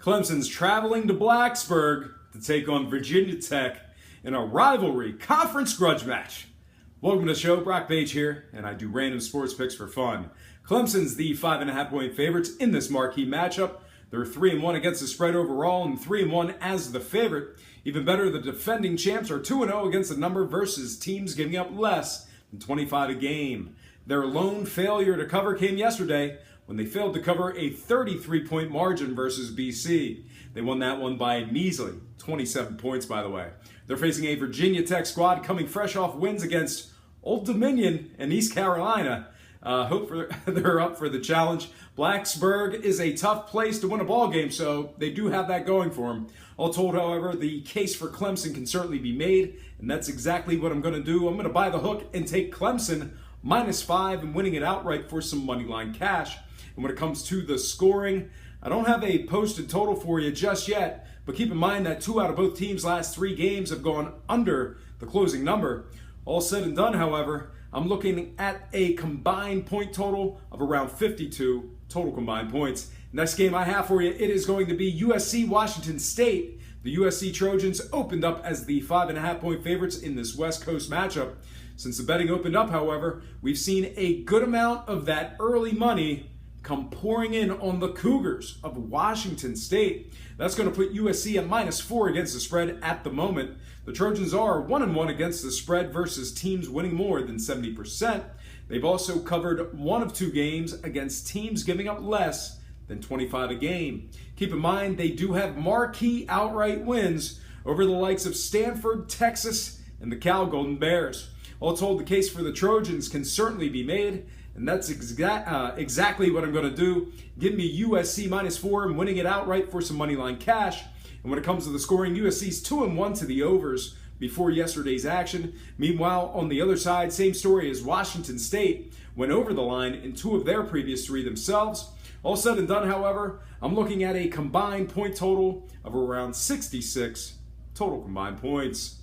Clemson's traveling to Blacksburg to take on Virginia Tech in a rivalry conference grudge match. Welcome to the show. Brock Page here, and I do random sports picks for fun. Clemson's the 5.5-point favorites in this marquee matchup. They're 3-1 against the spread overall and 3-1 as the favorite. Even better, the defending champs are 2-0 against the number versus teams giving up less than 25 a game. Their lone failure to cover came yesterday when they failed to cover a 33-point margin versus BC. They won that one by measly 27 points, by the way. They're facing a Virginia Tech squad coming fresh off wins against Old Dominion and East Carolina. They're up for the challenge. Blacksburg is a tough place to win a ball game, so they do have that going for them. All told, however, the case for Clemson can certainly be made, and that's exactly what I'm going to do. I'm going to buy the hook and take Clemson -5 and winning it outright for some money line cash. And when it comes to the scoring, I don't have a posted total for you just yet, but keep in mind that 2 out of both teams' last 3 games have gone under the closing number. All said and done, however, I'm looking at a combined point total of around 52 total combined points. Next game I have for you, it is going to be USC Washington State. The USC Trojans opened up as the 5.5-point favorites in this West Coast matchup. Since the betting opened up, however, we've seen a good amount of that early money come pouring in on the Cougars of Washington State. That's going to put USC at -4 against the spread at the moment. The Trojans are 1-1 against the spread versus teams winning more than 70%. They've also covered 1 of 2 games against teams giving up less than 25 a game. Keep in mind, they do have marquee outright wins over the likes of Stanford, Texas, and the Cal Golden Bears. All told, the case for the Trojans can certainly be made, and that's exactly what I'm going to do. Give me USC -4 and winning it outright for some money line cash. And when it comes to the scoring, USC's 2-1 to the overs before yesterday's action. Meanwhile, on the other side, same story as Washington State went over the line in 2 of their previous 3 themselves. All said and done, however, I'm looking at a combined point total of around 66 total combined points.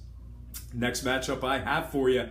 Next matchup I have for you,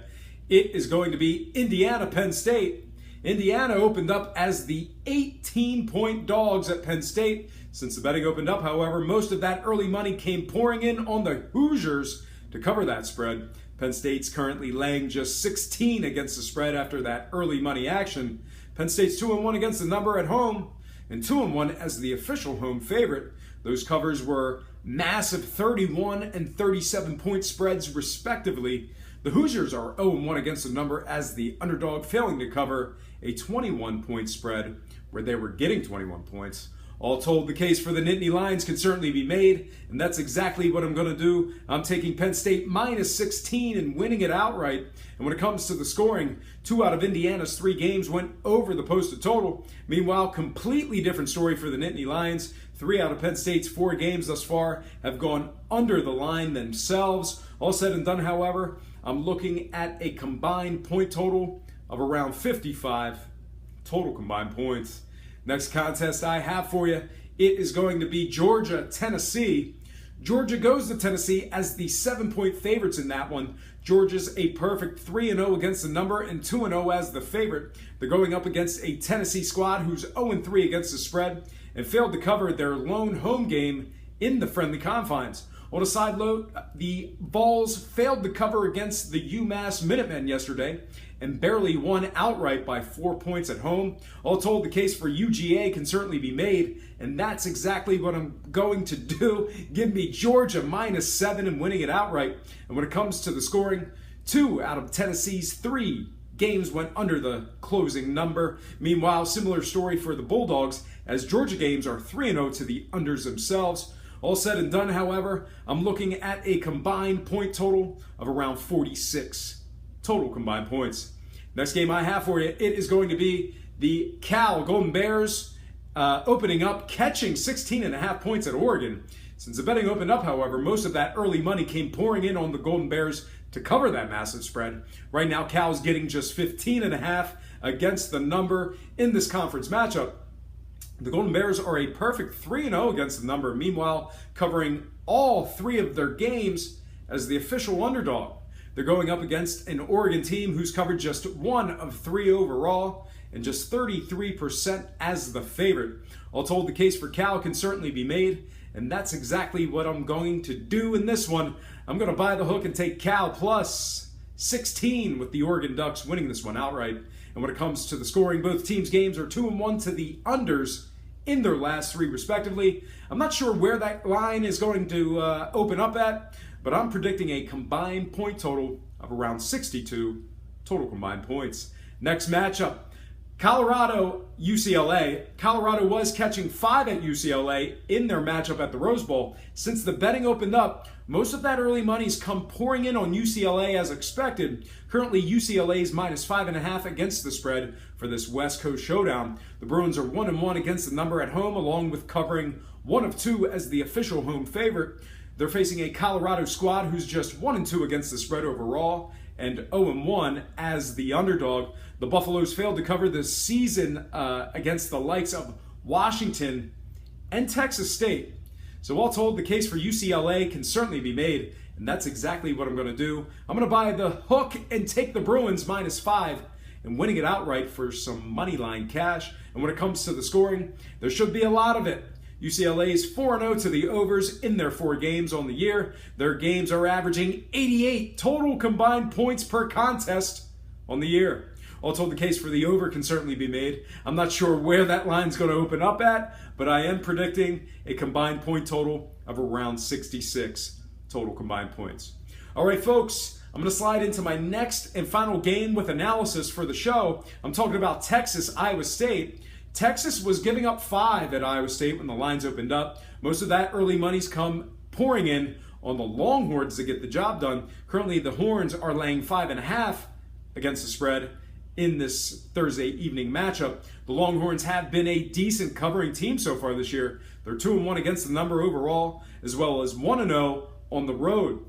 it is going to be Indiana-Penn State. Indiana opened up as the 18-point dogs at Penn State. Since the betting opened up, however, most of that early money came pouring in on the Hoosiers to cover that spread. Penn State's currently laying just 16 against the spread after that early money action. Penn State's 2-1 against the number at home and 2-1 as the official home favorite. Those covers were massive 31 and 37-point spreads respectively. The Hoosiers are 0-1 against the number as the underdog, failing to cover a 21-point spread where they were getting 21 points. All told, the case for the Nittany Lions can certainly be made, and that's exactly what I'm going to do. I'm taking Penn State -16 and winning it outright. And when it comes to the scoring, 2 out of Indiana's 3 games went over the posted total. Meanwhile, completely different story for the Nittany Lions. 3 out of Penn State's 4 games thus far have gone under the line themselves. All said and done, however, I'm looking at a combined point total of around 55 total combined points. Next contest I have for you, it is going to be Georgia-Tennessee. Georgia goes to Tennessee as the 7-point favorites in that one. Georgia's a perfect 3-0 against the number and 2-0 as the favorite. They're going up against a Tennessee squad who's 0-3 against the spread and failed to cover their lone home game in the friendly confines. On a side note, the Vols failed to cover against the UMass Minutemen yesterday and barely won outright by 4 points at home. All told, the case for UGA can certainly be made, and that's exactly what I'm going to do. Give me Georgia -7 and winning it outright. And when it comes to the scoring, 2 out of Tennessee's 3 games went under the closing number. Meanwhile, similar story for the Bulldogs, as Georgia games are 3-0 to the unders themselves. All said and done, however, I'm looking at a combined point total of around 46 total combined points. Next game I have for you, it is going to be the Cal Golden Bears opening up, catching 16.5 points at Oregon. Since the betting opened up, however, most of that early money came pouring in on the Golden Bears to cover that massive spread. Right now, Cal's getting just 15.5 against the number in this conference matchup. The Golden Bears are a perfect 3-0 against the number, meanwhile covering all 3 of their games as the official underdog. They're going up against an Oregon team who's covered just 1 of 3 overall and just 33% as the favorite. All told, the case for Cal can certainly be made, and that's exactly what I'm going to do in this one. I'm going to buy the hook and take Cal plus 16 with the Oregon Ducks winning this one outright. And when it comes to the scoring, both teams' games are 2-1 to the unders in their last 3 respectively. I'm not sure where that line is going to open up at, but I'm predicting a combined point total of around 62 total combined points. Next matchup, Colorado, UCLA. Colorado was catching 5 at UCLA in their matchup at the Rose Bowl. Since the betting opened up, most of that early money's come pouring in on UCLA as expected. Currently, UCLA's minus 5.5 against the spread for this West Coast showdown. The Bruins are 1-1 against the number at home, along with covering 1 of 2 as the official home favorite. They're facing a Colorado squad who's just 1-2 against the spread overall and 0-1 as the underdog. The Buffaloes failed to cover this season against the likes of Washington and Texas State. So all told, the case for UCLA can certainly be made, and that's exactly what I'm going to do. I'm going to buy the hook and take the Bruins minus 5 and winning it outright for some money line cash. And when it comes to the scoring, there should be a lot of it. UCLA's 4-0 to the overs in their 4 games on the year. Their games are averaging 88 total combined points per contest on the year. All told, the case for the over can certainly be made. I'm not sure where that line's going to open up at, but I am predicting a combined point total of around 66 total combined points. All right, folks, I'm going to slide into my next and final game with analysis for the show. I'm talking about Texas, Iowa State. Texas was giving up 5 at Iowa State when the lines opened up. Most of that early money's come pouring in on the Longhorns to get the job done. Currently, the Horns are laying 5.5 against the spread in this Thursday evening matchup. The Longhorns have been a decent covering team so far this year. They're 2-1 against the number overall, as well as 1-0 on the road.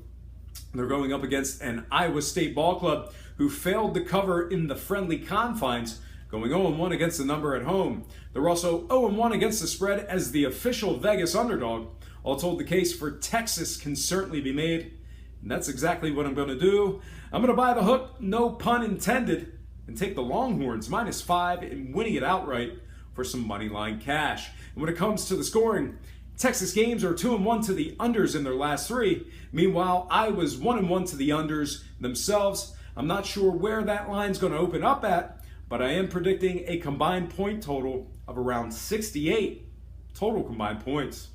They're going up against an Iowa State ball club who failed to cover in the friendly confines, going 0-1 against the number at home. They're also 0-1 against the spread as the official Vegas underdog. All told, the case for Texas can certainly be made, and that's exactly what I'm going to do. I'm going to buy the hook, no pun intended, and take the Longhorns minus 5 and winning it outright for some money line cash. And when it comes to the scoring, Texas games are 2-1 to the unders in their last 3. Meanwhile, Iowa's 1-1 to the unders themselves. I'm not sure where that line's going to open up at, but I am predicting a combined point total of around 68 total combined points.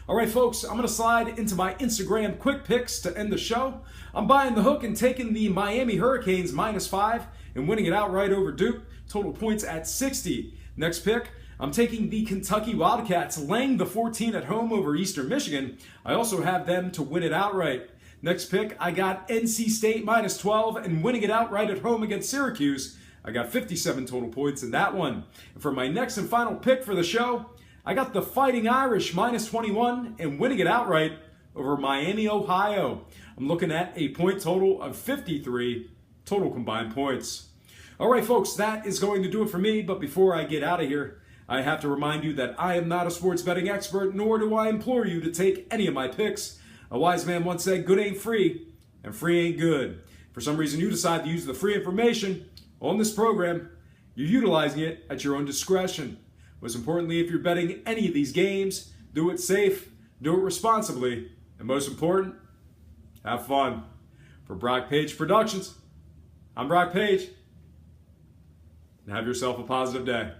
All right, folks, I'm going to slide into my Instagram quick picks to end the show. I'm buying the hook and taking the Miami Hurricanes minus 5 and winning it outright over Duke. Total points at 60. Next pick, I'm taking the Kentucky Wildcats, laying the 14 at home over Eastern Michigan. I also have them to win it outright. Next pick, I got NC State minus 12 and winning it outright at home against Syracuse. I got 57 total points in that one. And for my next and final pick for the show, I got the Fighting Irish minus 21 and winning it outright over Miami, Ohio. I'm looking at a point total of 53 total combined points. All right, folks, that is going to do it for me. But before I get out of here, I have to remind you that I am not a sports betting expert, nor do I implore you to take any of my picks. A wise man once said, good ain't free, and free ain't good. For some reason, you decide to use the free information on this program. You're utilizing it at your own discretion. Most importantly, if you're betting any of these games, do it safe, do it responsibly, and most important, have fun. For Brock Page Productions, I'm Brock Page, and have yourself a positive day.